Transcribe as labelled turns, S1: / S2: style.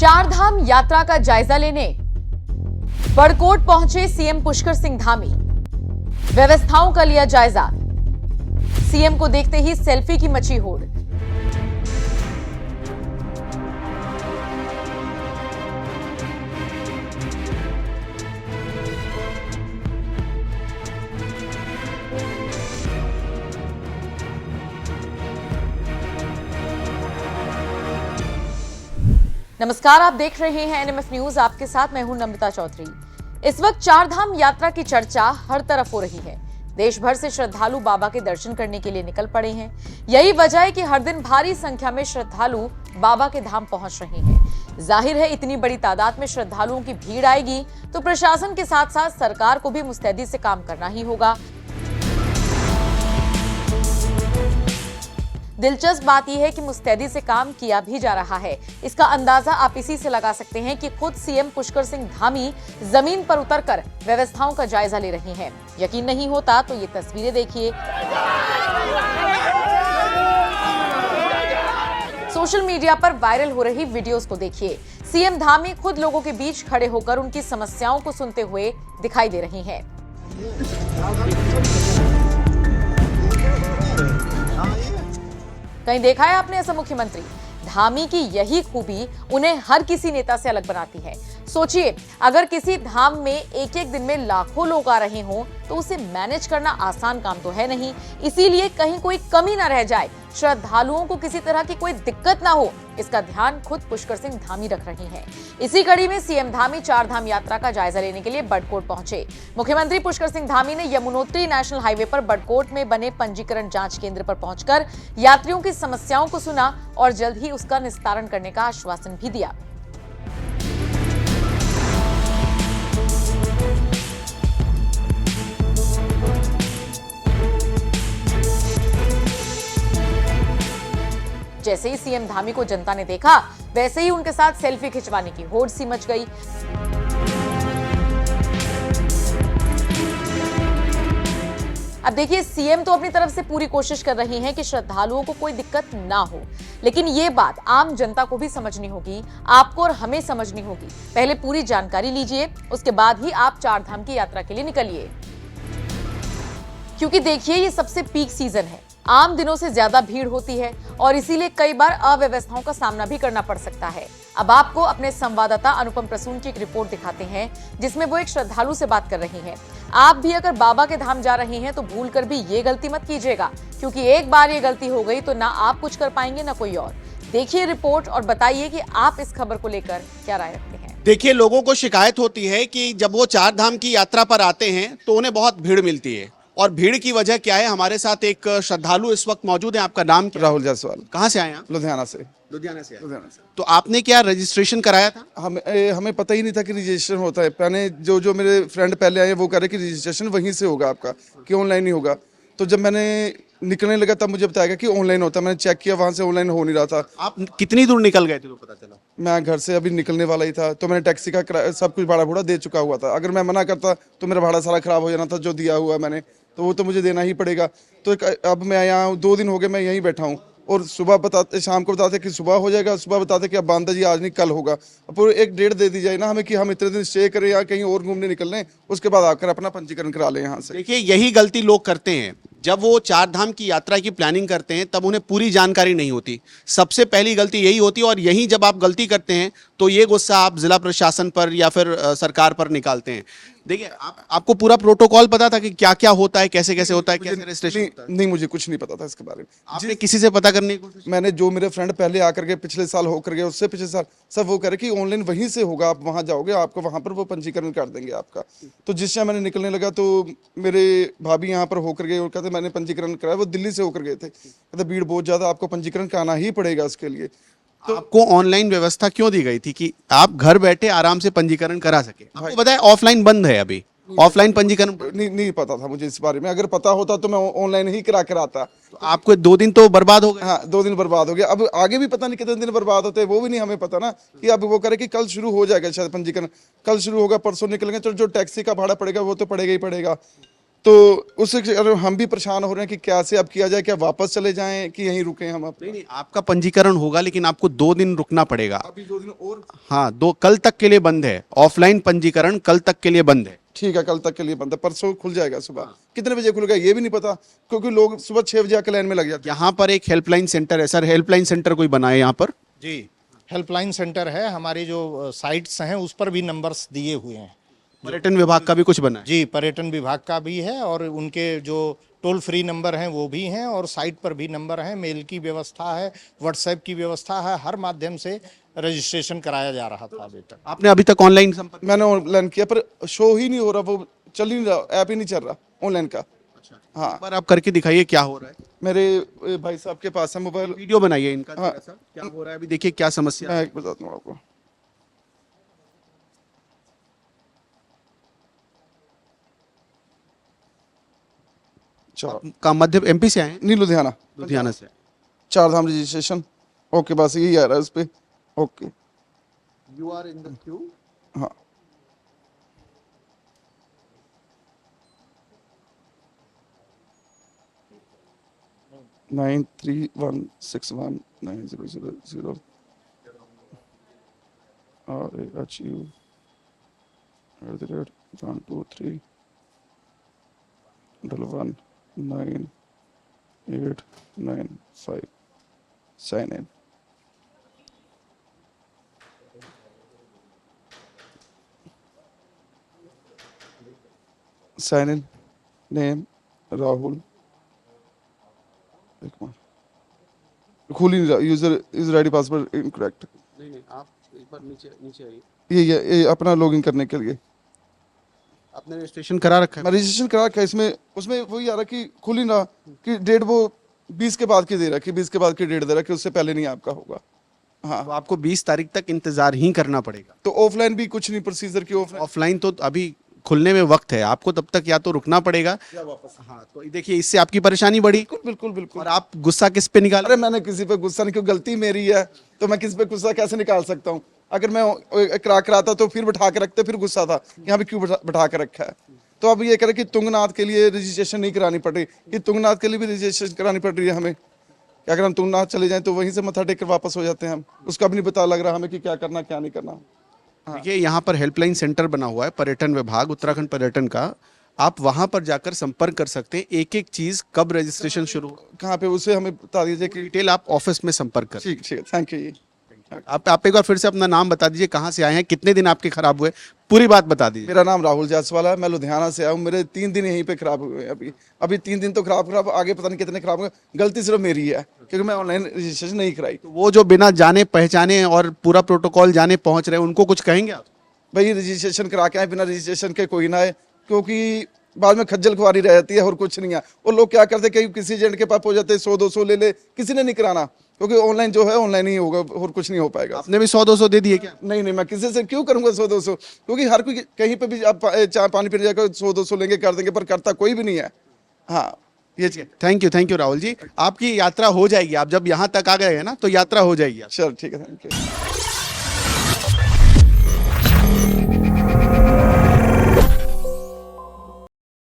S1: चारधाम यात्रा का जायजा लेने बड़कोट पहुंचे सीएम पुष्कर सिंह धामी। व्यवस्थाओं का लिया जायजा। सीएम को देखते ही सेल्फी की मची होड़। नमस्कार, आप देख रहे हैं एनएमएफ न्यूज। आपके साथ मैं हूं नम्रता चौधरी। इस वक्त चारधाम यात्रा की चर्चा हर तरफ हो रही है। देश भर से श्रद्धालु बाबा के दर्शन करने के लिए निकल पड़े हैं। यही वजह है कि हर दिन भारी संख्या में श्रद्धालु बाबा के धाम पहुंच रहे हैं। जाहिर है इतनी बड़ी तादाद में श्रद्धालुओं की भीड़ आएगी तो प्रशासन के साथ साथ सरकार को भी मुस्तैदी से काम करना ही होगा। दिलचस्प बात यह है कि मुस्तैदी से काम किया भी जा रहा है। इसका अंदाजा आप इसी से लगा सकते हैं कि खुद सीएम पुष्कर सिंह धामी जमीन पर उतरकर व्यवस्थाओं का जायजा ले रहे हैं। यकीन नहीं होता तो ये तस्वीरें देखिए। सोशल मीडिया पर वायरल हो रही वीडियोस को देखिए। सीएम धामी खुद लोगों के बीच खड़े होकर उनकी समस्याओं को सुनते हुए दिखाई दे रही हैं। कहीं देखा है आपने ऐसा मुख्यमंत्री? धामी की यही खूबी उन्हें हर किसी नेता से अलग बनाती है। सोचिए, अगर किसी धाम में एक एक दिन में लाखों लोग आ रहे हों तो उसे मैनेज करना आसान काम तो है नहीं। इसीलिए कहीं कोई कमी ना रह जाए, श्रद्धालुओं को किसी तरह की कोई दिक्कत ना हो, इसका ध्यान खुद पुष्कर सिंह धामी रख रहे हैं। इसी कड़ी में सीएम धामी चारधाम यात्रा का जायजा लेने के लिए बड़कोट पहुंचे। मुख्यमंत्री पुष्कर सिंह धामी ने यमुनोत्री नेशनल हाईवे पर बड़कोट में बने पंजीकरण जांच केंद्र पर पहुंचकर यात्रियों की समस्याओं को सुना और जल्द ही उसका निस्तारण करने का आश्वासन भी दिया। जैसे ही सीएम धामी को जनता ने देखा, वैसे ही उनके साथ सेल्फी खिंचवाने की होड़ सी मच गई। अब देखिए, सीएम तो अपनी तरफ से पूरी कोशिश कर रही हैं कि श्रद्धालुओं को कोई दिक्कत ना हो, लेकिन ये बात आम जनता को भी समझनी होगी, आपको और हमें समझनी होगी। पहले पूरी जानकारी लीजिए, उसके बाद ही आप चारधाम की यात्रा के लिए निकलिए। क्योंकि देखिए, ये सबसे पीक सीजन है, आम दिनों से ज्यादा भीड़ होती है और इसीलिए कई बार अव्यवस्थाओं का सामना भी करना पड़ सकता है। अब आपको अपने संवाददाता अनुपम प्रसून की एक रिपोर्ट दिखाते हैं, जिसमें वो एक श्रद्धालु से बात कर रही हैं। आप भी अगर बाबा के धाम जा रहे हैं तो भूलकर भी ये गलती मत कीजिएगा, क्योंकि एक बार ये गलती हो गई तो ना आप कुछ कर पाएंगे ना कोई और। देखिए रिपोर्ट और बताइए कि आप इस खबर को लेकर क्या राय रखते हैं।
S2: देखिए, लोगों को शिकायत होती है कि जब वो चारधाम की यात्रा पर आते हैं तो उन्हें बहुत भीड़ मिलती है। और भीड़ की वजह क्या है? हमारे साथ एक श्रद्धालु इस वक्त मौजूद है। आपका नाम क्या?
S3: राहुल जायसवाल।
S2: कहाँ से आए आप?
S3: लुधियाना से।
S2: लुधियाना से तो आपने क्या रजिस्ट्रेशन कराया था?
S3: हमें पता ही नहीं था कि रजिस्ट्रेशन होता है। मैंने जो मेरे फ्रेंड पहले आए वो कह रहे कि रजिस्ट्रेशन वहीं से होगा आपका, कि ऑनलाइन ही होगा। तो जब मैंने निकलने लगा तब मुझे बताया कि ऑनलाइन होता है। मैंने चेक किया, वहाँ से ऑनलाइन हो नहीं रहा था।
S2: आप कितनी दूर निकल गए थे तो पता चला?
S3: मैं घर से अभी निकलने वाला ही था, तो मैंने टैक्सी का सब कुछ भाड़ा भूड़ा दे चुका हुआ था। अगर मैं मना करता तो मेरा भाड़ा सारा खराब हो जाना था, जो दिया हुआ मैंने, तो वो तो मुझे देना ही पड़ेगा। तो अब मैं यहाँ 2 दिन हो गए, मैं यहीं बैठा हूँ। और सुबह बताते, शाम को बताते कि सुबह हो जाएगा, सुबह बताते कि अब बांधा जी आज नहीं कल होगा। अब पूरे एक डेट दे दी जाए ना हमें कि हम इतने दिन स्टे करें या कहीं और घूमने निकल लें, उसके बाद आकर अपना पंजीकरण करा लें यहाँ से।
S2: देखिए, यही गलती लोग करते हैं। जब वो चारधाम की यात्रा की प्लानिंग करते हैं तब उन्हें पूरी जानकारी नहीं होती। सबसे पहली गलती यही होती है। और यही जब आप गलती करते हैं तो ये गुस्सा आप जिला प्रशासन पर या फिर सरकार पर निकालते हैं। देखिए, आपको पूरा प्रोटोकॉल पता था कि क्या क्या होता है, कैसे कैसे होता है, कैसे रजिस्ट्रेशन होता है?
S3: नहीं, मुझे कुछ नहीं पता था इसके बारे में।
S2: आपने किसी से पता करने की कोशिश?
S3: मैंने जो मेरे फ्रेंड पहले आकर के पिछले साल होकर गए, उससे पिछले साल, सब वो कह रहे कि ऑनलाइन वहीं से होगा, आप वहाँ जाओगे, आपको वहाँ पर वो पंजीकरण कर देंगे आपका। तो जिस समय मैंने निकलने लगा तो मेरे भाभी यहाँ पर होकर गए और कहते मैंने पंजीकरण कराया। वो दिल्ली से होकर गए थे। कहते भीड़ बहुत ज्यादा, आपको पंजीकरण कराना ही पड़ेगा इसके लिए।
S2: तो आपको ऑनलाइन व्यवस्था क्यों दी गई थी कि आप घर बैठे आराम से पंजीकरण करा सके? आपको पता है ऑफलाइन बंद है अभी, ऑफलाइन पंजीकरण
S3: नहीं पता था मुझे इस बारे में। अगर पता होता तो मैं ऑनलाइन ही करा कर आता।
S2: तो आपको 2 दिन तो बर्बाद हो गए।
S3: हाँ, 2 दिन बर्बाद हो गया। अब आगे भी पता नहीं कितने दिन बर्बाद होते हैं, वो भी नहीं हमें पता ना। कि अब वो करे कि कल शुरू हो जाएगा, शायद पंजीकरण कल शुरू होगा, परसों निकलेंगे। तो जो टैक्सी का भाड़ा पड़ेगा वो तो पड़ेगा ही पड़ेगा। तो उससे अगर हम भी परेशान हो रहे हैं कि कैसे अब किया जाए, क्या वापस चले जाएं कि यहीं रुकें हम
S2: नहीं नहीं, आपका पंजीकरण होगा लेकिन आपको 2 दिन रुकना पड़ेगा।
S3: अभी 2 दिन और।
S2: हाँ, कल तक के लिए बंद है, ऑफलाइन पंजीकरण कल तक के लिए बंद है।
S3: ठीक है, कल तक के लिए बंद है, परसों खुल जाएगा। सुबह कितने बजे खुलेगा ये भी नहीं पता, क्योंकि लोग सुबह 6 बजे आके लाइन में लग जाते हैं।
S2: यहाँ पर एक हेल्पलाइन सेंटर है सर, हेल्पलाइन सेंटर कोई बना है यहाँ पर?
S4: जी, हेल्पलाइन सेंटर है, हमारी जो साइट्स हैं उस पर भी नंबर्स दिए हुए हैं।
S2: पर्यटन विभाग का भी कुछ बना है?
S4: जी, पर्यटन विभाग का भी है और उनके जो टोल फ्री नंबर हैं वो भी हैं और साइट पर भी नंबर हैं। मेल की व्यवस्था है, व्हाट्सएप की व्यवस्था है, हर माध्यम से रजिस्ट्रेशन कराया जा रहा था अभी तक।
S2: आपने अभी तक ऑनलाइन संपर्क?
S3: मैंने ऑनलाइन किया पर शो ही नहीं हो रहा, वो चल ही नहीं रहा, ऐप ही नहीं चल रहा ऑनलाइन का। हाँ,
S2: एक बार आप करके दिखाइए क्या हो रहा है।
S3: मेरे भाई साहब के पास है मोबाइल।
S2: वीडियो बनाइए इनका
S3: हाँ।
S2: थोड़ा सा, क्या हो रहा है अभी देखिए क्या समस्या है।
S3: मैं एक बताता हूँ आपको। चलो,
S2: का मध्य एमपी से आए हैं?
S3: नहीं, लुधियाना,
S2: लुधियाना से।
S3: 4 धाम रजिस्ट्रेशन। ओके, बस यही आ रहा है इस पे। Okay,
S2: you are in the queue.
S3: हाँ, nine 3161900 RAHU @123119895 sign in. Sign in, name Rahul. एक मिनट, खुल ही नहीं रहा, user is ready password incorrect.
S2: नहीं नहीं, आप एक बार नीचे नीचे आइए।
S3: ये अपना लॉगिन करने के लिए
S2: आपने रजिस्ट्रेशन करा रखा है?
S3: मैं रजिस्ट्रेशन करा रखा है, इसमें उसमें वही आ रहा कि खुल ही ना, कि डेट वो 20 के बाद की दे रहा है, कि 20 के बाद की डेट दे रहा है, कि उससे पहले नहीं आपका होगा। हाँ,
S2: तो आपको 20 तारीख तक इंतजार ही करना पड़ेगा।
S3: तो ऑफलाइन भी कुछ नहीं प्रोसीजर की, ऑफलाइन
S2: ऑफलाइन तो अभी खुलने में वक्त है, आपको तब तक या तो रुकना पड़ेगा। हाँ, तो देखिए इससे आपकी परेशानी बढ़ी
S3: बिल्कुल बिल्कुल बिल्कुल।
S2: और आप गुस्सा किस पे निकाल?
S3: अरे मैंने किसी पे गुस्सा नहीं, क्यों, गलती मेरी है तो मैं किसी पे गुस्सा कैसे निकाल सकता हूँ? अगर मैं करा कराता तो फिर बिठा के रखते, फिर गुस्सा था यहाँ पे क्यों बिठा के रखा है। तो अब ये करें कि तुंगनाथ के लिए रजिस्ट्रेशन नहीं करानी पड़ रही, कि तुंगनाथ के लिए भी रजिस्ट्रेशन करानी पड़ रही है हमें। कि अगर हम तुंगनाथ चले जाएं तो वहीं से मत्था टेक कर वापस हो जाते हैं हम, उसका भी नहीं पता लग रहा हमें कि क्या करना क्या नहीं करना।
S2: देखिए यहाँ पर हेल्पलाइन सेंटर बना हुआ है, पर्यटन विभाग उत्तराखंड पर्यटन का। आप वहां पर जाकर संपर्क कर सकते हैं, एक एक चीज कब रजिस्ट्रेशन शुरू,
S3: कहाँ पे, उसे हमें बता दीजिए कि।
S2: डिटेल आप ऑफिस में संपर्क कर।
S3: ठीक ठीक, थैंक यू।
S2: आप एक बार फिर से अपना नाम बता दीजिए, कहाँ से आए हैं, कितने दिन आपके खराब हुए, पूरी बात बता दीजिए।
S3: मेरा नाम राहुल जायसवाल है, मैं लुधियाना से आया हूँ। मेरे 3 दिन यहीं पे खराब हुए हैं। अभी 3 दिन तो खराब, आगे पता नहीं कितने खराब हुए। गलती सिर्फ मेरी है, क्योंकि मैं ऑनलाइन रजिस्ट्रेशन नहीं कराई।
S2: तो वो जो बिना जाने पहचाने और पूरा प्रोटोकॉल जाने पहुंच रहे हैं, उनको कुछ कहेंगे आप?
S3: भाई रजिस्ट्रेशन करा के आए, बिना रजिस्ट्रेशन के कोई ना आए, क्योंकि बाद में खज्जल खुआरी रह जाती है और कुछ नहीं है। और लोग क्या करते, कहीं किसी एजेंट के पास हो जाते 100-200 ले ले, किसी ने नहीं कराना, क्योंकि ऑनलाइन जो है ऑनलाइन ही होगा और कुछ नहीं हो पाएगा।
S2: आपने भी 100-200 दे दिए क्या?
S3: नहीं नहीं, मैं किसी से क्यों करूंगा 100-200, क्योंकि हर कोई कहीं पे भी आप चाय पानी पीने जाकर 100-200 लेंगे, कर देंगे, पर करता कोई भी नहीं है। हाँ, ये
S2: थैंक यू राहुल जी, आपकी यात्रा हो जाएगी। आप जब यहाँ तक आ गए हैं ना, तो यात्रा हो जाएगी।
S3: चल ठीक है, थैंक यू।